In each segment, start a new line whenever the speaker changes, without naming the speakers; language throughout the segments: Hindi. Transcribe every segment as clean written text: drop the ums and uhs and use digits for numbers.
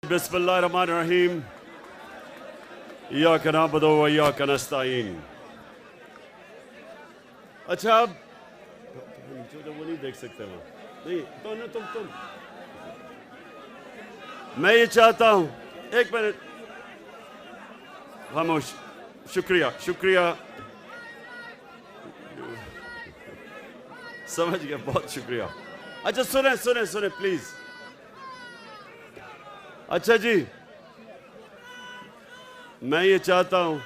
बिस्मिल्लाहिर्रहमानिर्रहीम। इय्याका नअबुदु व इय्याका नस्तईन। अच्छा, अब तो वो नहीं देख सकते वो नहीं तो ना तुम मैं ये चाहता हूं, एक मिनट खामोश। शुक्रिया शुक्रिया, समझ गया, बहुत शुक्रिया। अच्छा सुने सुने सुने प्लीज। अच्छा जी, मैं ये चाहता हूं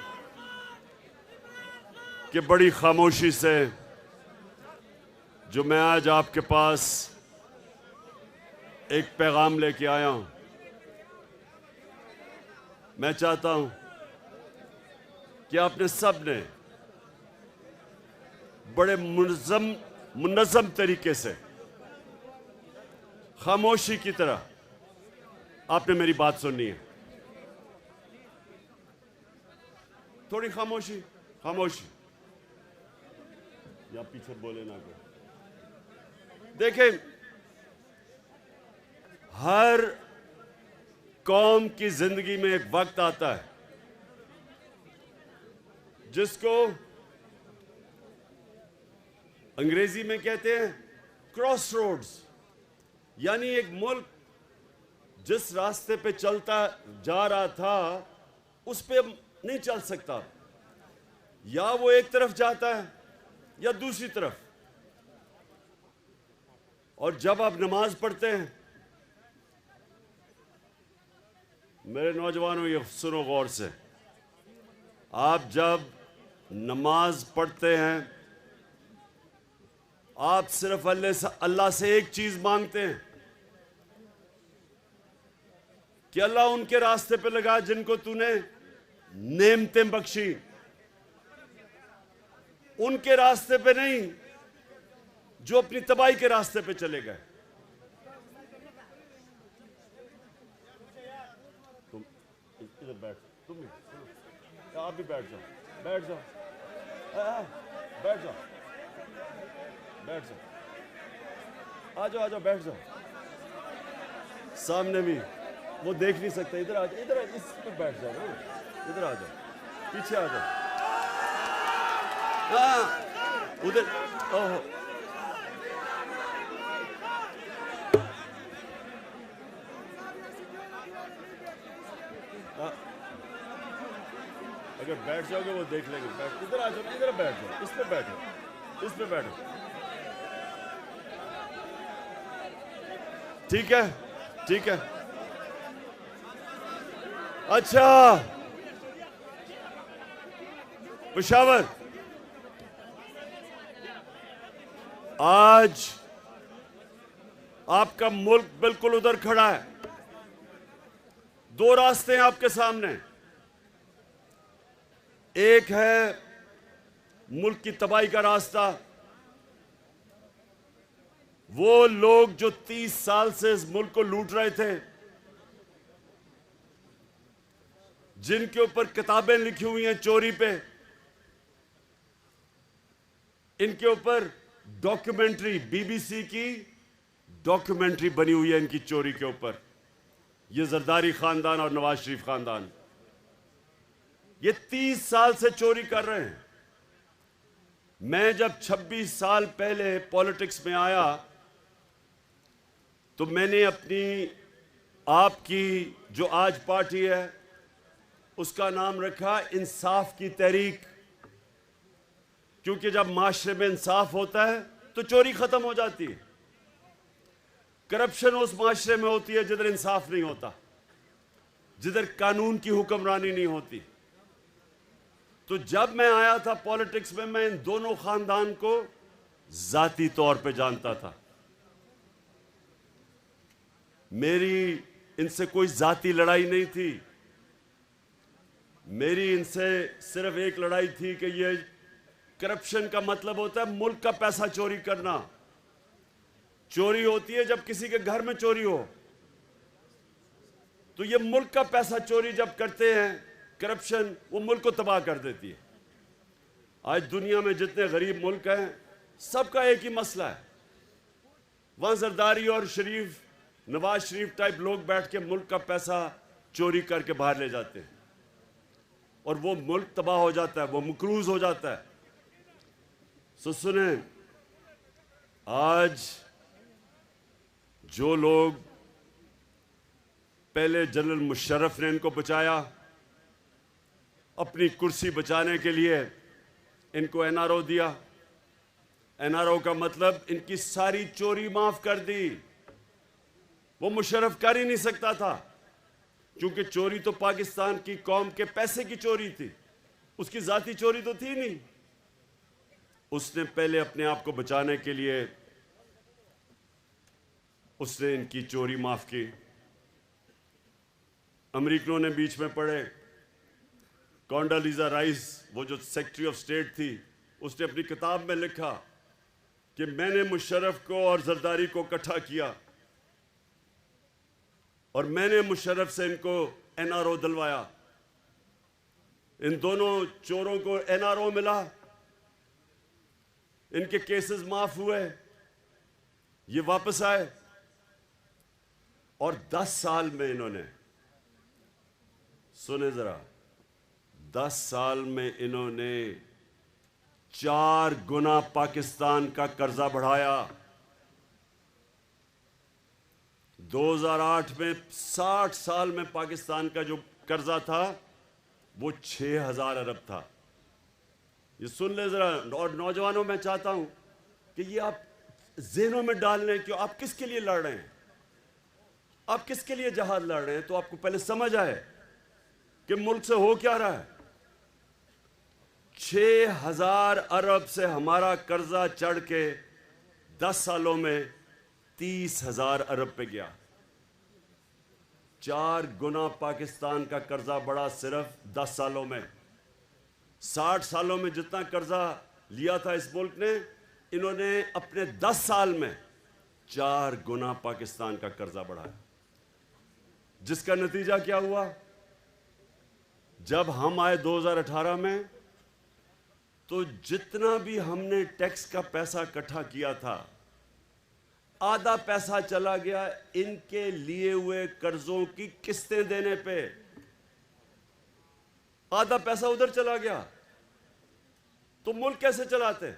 कि बड़ी खामोशी से जो मैं आज आपके पास एक पैगाम लेके आया हूं, मैं चाहता हूं कि आपने सब ने बड़े मुनज़्ज़म तरीके से खामोशी की तरह आपने मेरी बात सुननी है। थोड़ी खामोशी खामोशी, या पीछे बोले ना कोई। देखें, हर कौम की जिंदगी में एक वक्त आता है जिसको अंग्रेजी में कहते हैं क्रॉस रोड्स, यानी एक मुल्क जिस रास्ते पे चलता जा रहा था उस पे नहीं चल सकता, या वो एक तरफ जाता है या दूसरी तरफ। और जब आप नमाज पढ़ते हैं, मेरे नौजवानों ये सुनो गौर से, आप जब नमाज पढ़ते हैं आप सिर्फ अल्लाह से एक चीज मांगते हैं कि अल्लाह उनके रास्ते पे लगा जिनको तूने नेमतें बख्शी, उनके रास्ते पे नहीं जो अपनी तबाही के रास्ते पे चले गए। तुम इधर बैठ, तुम आप भी बैठ जाओ, बैठ जाओ, बैठ जाओ, बैठ जाओ, आ जाओ, आ जाओ, बैठ जाओ। सामने भी वो देख नहीं सकते, इधर आ जाओ, इधर इस पे बैठ जाओ, इधर आ जाओ, पीछे आ जाओ। हाँ उधर, ओहो अगर बैठ जाओगे वो देख लेंगे। बैठ, इधर आ जाओ, इधर बैठ जाओ, इस पे बैठो, इस पे बैठो, ठीक है, ठीक है। अच्छा पेशावर, आज आपका मुल्क बिल्कुल उधर खड़ा है। दो रास्ते हैं आपके सामने, एक है मुल्क की तबाही का रास्ता। वो लोग जो 30 साल से इस मुल्क को लूट रहे थे, जिनके ऊपर किताबें लिखी हुई हैं चोरी पे, इनके ऊपर डॉक्यूमेंट्री, बीबीसी की डॉक्यूमेंट्री बनी हुई है इनकी चोरी के ऊपर। ये जरदारी खानदान और नवाज शरीफ खानदान, ये 30 साल से चोरी कर रहे हैं। मैं जब 26 साल पहले पॉलिटिक्स में आया तो मैंने अपनी, आपकी जो आज पार्टी है उसका नाम रखा इंसाफ की तहरीक, क्योंकि जब माशरे में इंसाफ होता है तो चोरी खत्म हो जाती है। करप्शन उस माशरे में होती है जिधर इंसाफ नहीं होता, जिधर कानून की हुक्मरानी नहीं होती। तो जब मैं आया था पॉलिटिक्स में, मैं इन दोनों खानदान को जाती तौर पे जानता था। मेरी इनसे कोई जाती लड़ाई नहीं थी, मेरी इनसे सिर्फ एक लड़ाई थी कि ये करप्शन का मतलब होता है मुल्क का पैसा चोरी करना। चोरी होती है जब किसी के घर में चोरी हो, तो ये मुल्क का पैसा चोरी जब करते हैं करप्शन, वो मुल्क को तबाह कर देती है। आज दुनिया में जितने गरीब मुल्क हैं सबका एक ही मसला है, वहां जरदारी और शरीफ नवाज शरीफ टाइप लोग बैठ के मुल्क का पैसा चोरी करके बाहर ले जाते हैं और वो मुल्क तबाह हो जाता है, वो मकरूज हो जाता है। सुने, आज जो लोग पहले जनरल मुशर्रफ ने इनको बचाया, अपनी कुर्सी बचाने के लिए इनको एनआरओ दिया। एनआरओ का मतलब इनकी सारी चोरी माफ कर दी। वो मुशर्रफ कर ही नहीं सकता था, क्योंकि चोरी तो पाकिस्तान की कौम के पैसे की चोरी थी, उसकी जाती चोरी तो थी नहीं। उसने पहले अपने आप को बचाने के लिए उसने इनकी चोरी माफ की। अमेरिकनों ने बीच में पड़े। कॉन्डोलीजा राइस, वो जो सेक्रेटरी ऑफ स्टेट थी, उसने अपनी किताब में लिखा कि मैंने मुशर्रफ को और जरदारी को इकट्ठा किया और मैंने मुशर्रफ से इनको एनआरओ दिलवाया। इन दोनों चोरों को एनआरओ मिला, इनके केसेस माफ हुए, ये वापस आए और 10 साल में इन्होंने, सुने जरा, 10 साल में इन्होंने 4 गुना पाकिस्तान का कर्जा बढ़ाया। 2008 में 60 साल में पाकिस्तान का जो कर्जा था वो 6000 अरब था। ये सुन ले जरा। और नौजवानों में चाहता हूं कि ये आप ज़हनों में डाल लें कि आप किसके लिए लड़ रहे हैं, आप किसके लिए जहाद लड़ रहे हैं, तो आपको पहले समझ आए कि मुल्क से हो क्या रहा है। 6000 अरब से हमारा कर्जा चढ़ के 10 सालों में 30,000 अरब पे गया। 4 गुना पाकिस्तान का कर्जा बढ़ा सिर्फ 10 सालों में। 60 सालों में जितना कर्जा लिया था इस मुल्क ने, इन्होंने अपने 10 साल में 4 गुना पाकिस्तान का कर्जा बढ़ाया। जिसका नतीजा क्या हुआ? जब हम आए 2018 में, तो जितना भी हमने टैक्स का पैसा इकट्ठा किया था, आधा पैसा चला गया इनके लिए हुए कर्जों की किस्तें देने पे। आधा पैसा उधर चला गया। तो मुल्क कैसे चलाते,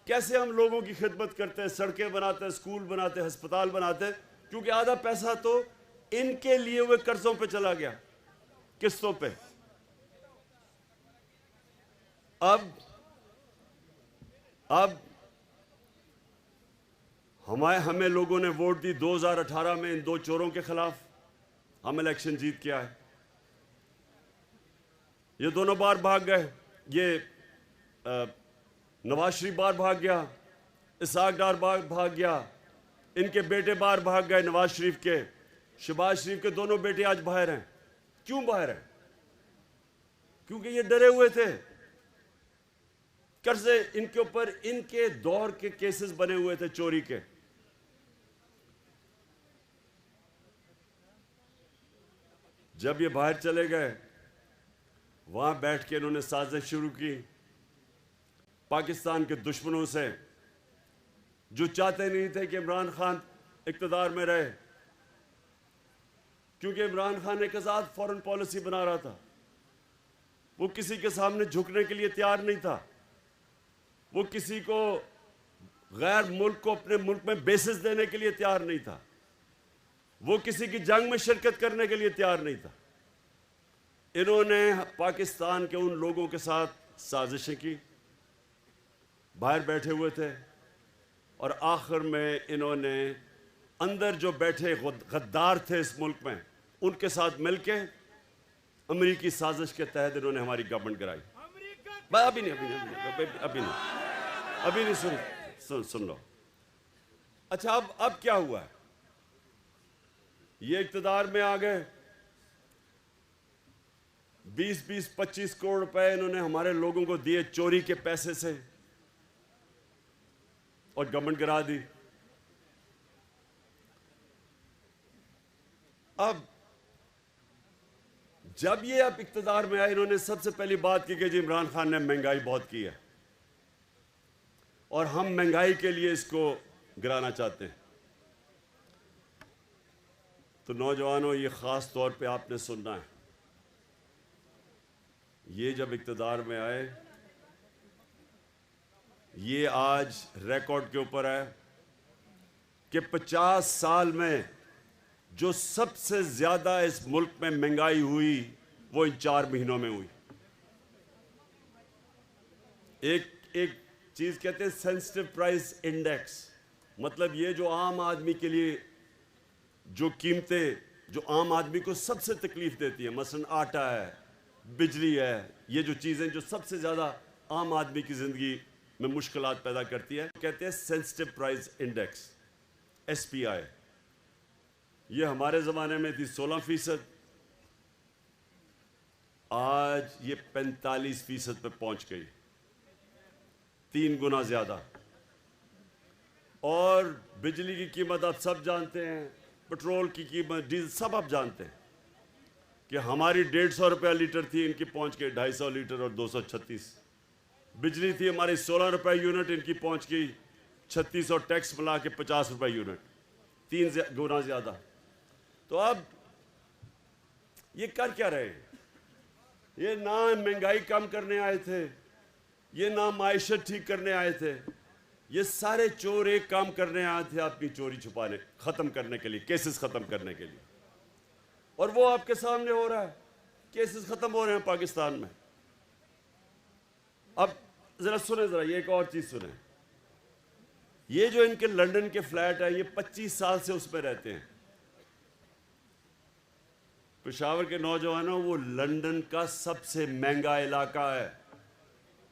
कैसे हम लोगों की खिदमत करते, सड़कें बनाते, स्कूल बनाते, अस्पताल बनाते? क्योंकि आधा पैसा तो इनके लिए हुए कर्जों पे चला गया, किस्तों पे। अब हमें लोगों ने वोट दी 2018 में इन 2 चोरों के खिलाफ। हम इलेक्शन जीत के आए। ये दोनों बार भाग गए। ये नवाज शरीफ बार भाग गया, इसाक डार बार भाग गया, इनके बेटे बार भाग गए। नवाज शरीफ के, शहबाज शरीफ के दोनों बेटे आज बाहर हैं। क्यों बाहर हैं? क्योंकि ये डरे हुए थे। कर्जे इनके ऊपर, इनके दौर के केसेस बने हुए थे चोरी के। जब ये बाहर चले गए, वहां बैठ के इन्होंने साजिश शुरू की पाकिस्तान के दुश्मनों से, जो चाहते नहीं थे कि इमरान खान इक़्तिदार में रहे। क्योंकि इमरान खान एक आज़ाद फॉरेन पॉलिसी बना रहा था। वो किसी के सामने झुकने के लिए तैयार नहीं था। वो किसी को, गैर मुल्क को अपने मुल्क में बेसिस देने के लिए तैयार नहीं था। वो किसी की जंग में शिरकत करने के लिए तैयार नहीं था। इन्होंने पाकिस्तान के उन लोगों के साथ साजिशें की, बाहर बैठे हुए थे, और आखिर में इन्होंने अंदर जो बैठे गद्दार थे इस मुल्क में, उनके साथ मिलके अमेरिकी साजिश के तहत इन्होंने हमारी गवर्नमेंट गिराई। अभी नहीं सुन लो। अच्छा, अब क्या हुआ है? ये इक़्तिदार में आ गए, 20-25 करोड़ रुपए इन्होंने हमारे लोगों को दिए चोरी के पैसे से, और गवर्नमेंट गिरा दी। अब जब ये अब इक़्तिदार में आए, इन्होंने सबसे पहली बात की कि जी इमरान खान ने महंगाई बहुत की है और हम महंगाई के लिए इसको गिराना चाहते हैं। तो नौजवानों, ये ख़ास तौर पे आपने सुनना है। ये जब इक़्तिदार में आए, ये आज रिकॉर्ड के ऊपर है कि 50 साल में जो सबसे ज़्यादा इस मुल्क में महंगाई हुई वो इन 4 महीनों में हुई। एक चीज़ कहते हैं सेंसिटिव प्राइस इंडेक्स, मतलब ये जो आम आदमी के लिए जो कीमतें जो आम आदमी को सबसे तकलीफ देती है, मसलन आटा है, बिजली है, ये जो चीज़ें जो सबसे ज़्यादा आम आदमी की ज़िंदगी में मुश्किलात पैदा करती है, कहते हैं सेंसिटिव प्राइस इंडेक्स, SPI। ये हमारे ज़माने में थी 16%, आज ये 45% पे पहुंच गई, 3 गुना ज़्यादा। और बिजली की कीमत आप सब जानते हैं, पेट्रोल की कीमत, डीजल सब आप जानते हैं कि हमारी 150 रुपया लीटर थी, इनकी पहुंच गई 250 लीटर और 236। बिजली थी हमारी 16 रुपये यूनिट, इनकी पहुंच गई 36 और टैक्स मिला के 50 रुपये यूनिट, 3 गुना ज़्यादा। तो अब ये कर क्या रहे हैं? ये ना महंगाई कम करने आए थे, ये ना माइशत ठीक करने आए थे, ये सारे चोर एक काम करने आए थे, अपनी चोरी छुपाने, ख़त्म करने के लिए, केसेस ख़त्म करने के लिए। और वो आपके सामने हो रहा है, केसेस ख़त्म हो रहे हैं पाकिस्तान में। अब ज़रा सुने, ज़रा ये एक और चीज़ सुने। ये जो इनके लंदन के फ्लैट है, ये 25 साल से उस पर रहते हैं। पेशावर के नौजवानों, वो लंदन का सबसे महंगा इलाका है।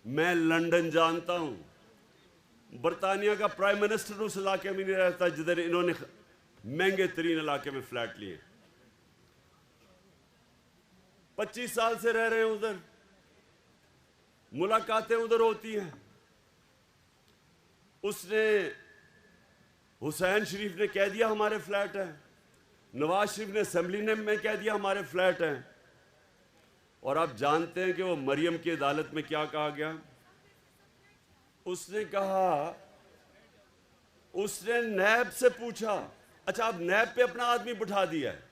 मैं लंदन जानता हूँ। बरतानिया का प्राइम मिनिस्टर उस इलाके में नहीं रहता जिधर इन्होंने महंगे तरीन इलाके में फ्लैट लिए। 25 साल से रह रहे हैं उधर, मुलाकातें उधर होती हैं। उसने, हुसैन शरीफ ने कह दिया हमारे फ्लैट हैं, नवाज शरीफ ने असेंबली में कह दिया हमारे फ्लैट हैं। और आप जानते हैं कि वो मरियम की अदालत में क्या कहा गया? उसने कहा, उसने नैब से पूछा, अच्छा अब नैब पे अपना आदमी बिठा दिया है,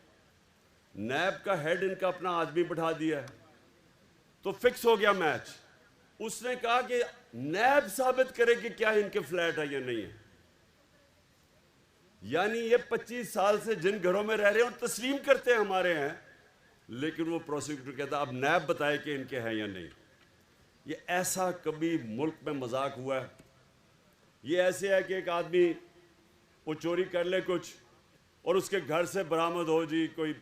नैब का हेड इनका अपना आदमी बिठा दिया है, तो फिक्स हो गया मैच। उसने कहा कि नैब साबित करे कि क्या इनके फ्लैट है या नहीं है। यानी ये 25 साल से जिन घरों में रह रहे हैं और तस्लीम करते हैं हमारे हैं, लेकिन वो प्रोसिक्यूटर कहता अब नैब बताए कि इनके हैं या नहीं। ये ऐसा कभी मुल्क में मजाक हुआ है? ये ऐसे है कि एक आदमी वो चोरी कर ले कुछ और उसके घर से बरामद हो जी कोई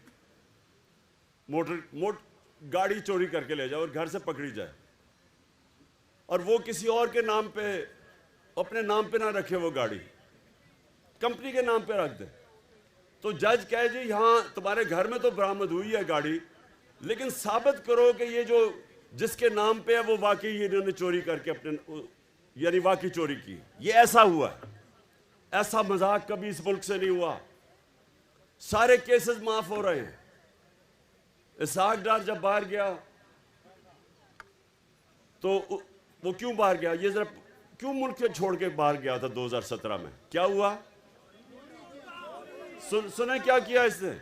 गाड़ी चोरी करके ले जाए और घर से पकड़ी जाए, और वो किसी और के नाम पे, अपने नाम पे ना रखे, वो गाड़ी कंपनी के नाम पे रख दे। तो जज कहे जी यहाँ तुम्हारे घर में तो बरामद हुई है गाड़ी, लेकिन साबित करो कि ये जो जिसके नाम पे है वो वाकई इन्होंने चोरी करके अपने, यानी वाकई चोरी की। ये ऐसा हुआ, ऐसा मजाक कभी इस मुल्क से नहीं हुआ। सारे केसेस माफ हो रहे हैं। इसहाक डार जब बाहर गया तो वो क्यों बाहर गया? ये जरा क्यों मुल्क से छोड़ के बाहर गया था 2017 में? क्या हुआ? सुने क्या किया इसने?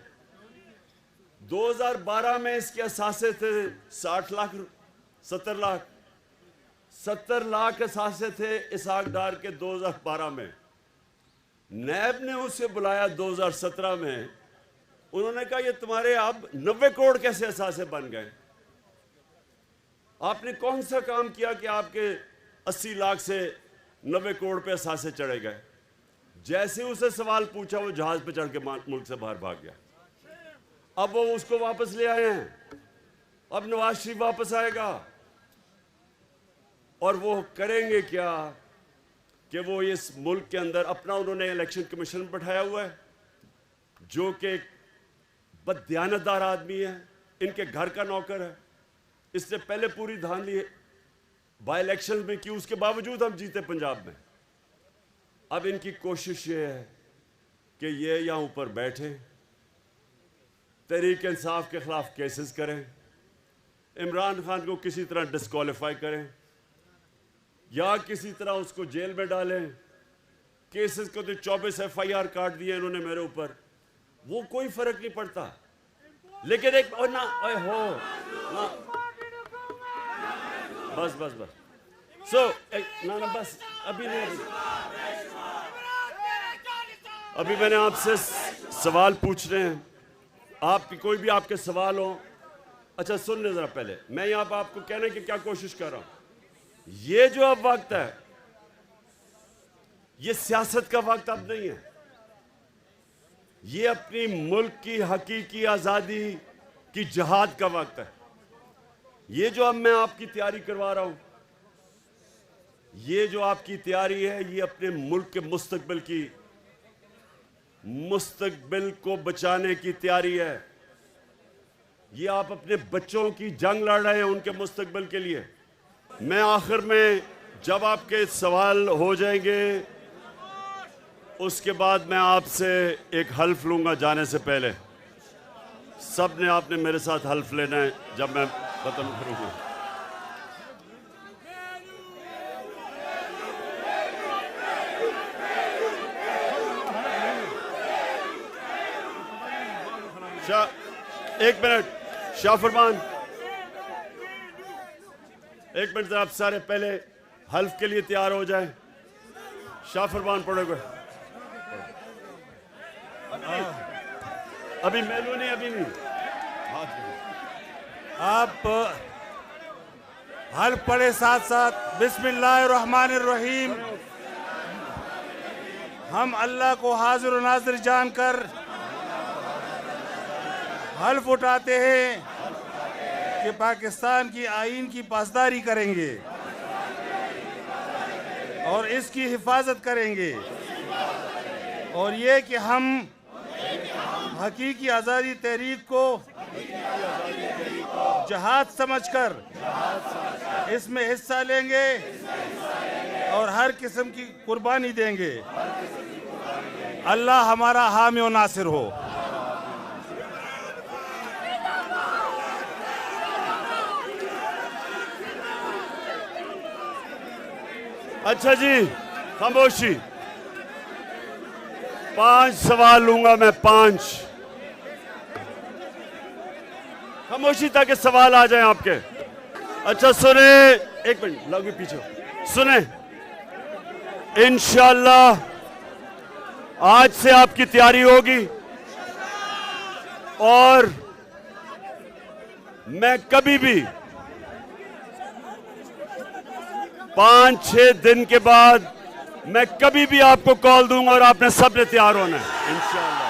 2012 में इसके असासे थे 60 लाख, 70 लाख, 70 लाख असासे थे इसहाक डार के 2012 में। नैब ने उसे बुलाया 2017 में, उन्होंने कहा ये तुम्हारे अब 90 करोड़ कैसे असासे बन गए? आपने कौन सा काम किया कि आपके 80 लाख से 90 करोड़ पे असासे चढ़े गए? जैसे उसे सवाल पूछा वो जहाज पे चढ़ के मुल्क से बाहर भाग गया। अब वो उसको वापस ले आए हैं, अब नवाज शरीफ वापस आएगा और वो करेंगे क्या कि वो इस मुल्क के अंदर अपना, उन्होंने इलेक्शन कमीशन बैठाया हुआ है जो कि बददियानतदार आदमी है, इनके घर का नौकर है। इसने पहले पूरी धांधली बाई इलेक्शन में की, उसके बावजूद हम जीते पंजाब में। अब इनकी कोशिश ये है कि ये यहाँ ऊपर बैठे, तहरीक इंसाफ के खिलाफ केसेस करें, इमरान खान को किसी तरह डिस्क्वालीफाई करें या किसी तरह उसको जेल में डालें। केसेस को तो 24 FIR काट दिए इन्होंने मेरे ऊपर। वो कोई फर्क नहीं पड़ता, लेकिन एक और ना हो ना, बस बस बस ना ना बस अभी नहीं, अभी मैंने आपसे सवाल पूछ रहे हैं, आपकी कोई भी आपके सवाल हो। अच्छा सुन ले जरा, पहले मैं यहाँ पर आपको कहने की क्या कोशिश कर रहा हूं, ये जो अब वक्त है ये सियासत का वक्त अब नहीं है, ये अपनी मुल्क की हकीकी आजादी की जिहाद का वक्त है। ये जो अब मैं आपकी तैयारी करवा रहा हूं, ये जो आपकी तैयारी है, ये अपने मुल्क के मुस्तकबिल को बचाने की तैयारी है। ये आप अपने बच्चों की जंग लड़ रहे हैं उनके मुस्तकबिल के लिए। मैं आखिर में जब आपके सवाल हो जाएंगे उसके बाद मैं आपसे एक हल्फ लूंगा जाने से पहले। सब ने आपने मेरे साथ हल्फ लेना है जब मैं खत्म करूंगा। एक मिनट शाह फरमान, एक मिनट आप सारे पहले हल्फ के लिए तैयार हो जाएं। शाह फरमान पढ़ोगे? अभी मेनू नहीं, अभी नहीं।
आप हल्फ पढ़े साथ साथ बिस्मिल्लाहिर्रहमानिर्रहीम। हम अल्लाह को हाजिर और नाजिर जानकर हल्फ उठाते हैं कि पाकिस्तान की आईन की पासदारी करेंगे और इसकी हिफाजत करेंगे, और ये कि हम हकीकी आज़ादी तहरीक को जहाद समझकर इसमें हिस्सा लेंगे और हर किस्म की कुर्बानी देंगे। अल्लाह हमारा हामी और नासिर हो।
अच्छा जी, खामोशी। 5 सवाल लूंगा मैं, 5। खामोशी ताकि सवाल आ जाएं आपके। अच्छा सुने, एक मिनट लगे पीछे सुने। इंशाअल्लाह आज से आपकी तैयारी होगी और मैं कभी भी 5-6 दिन के बाद मैं कभी भी आपको कॉल दूंगा और आपने सबने तैयार होना है इंशाअल्लाह।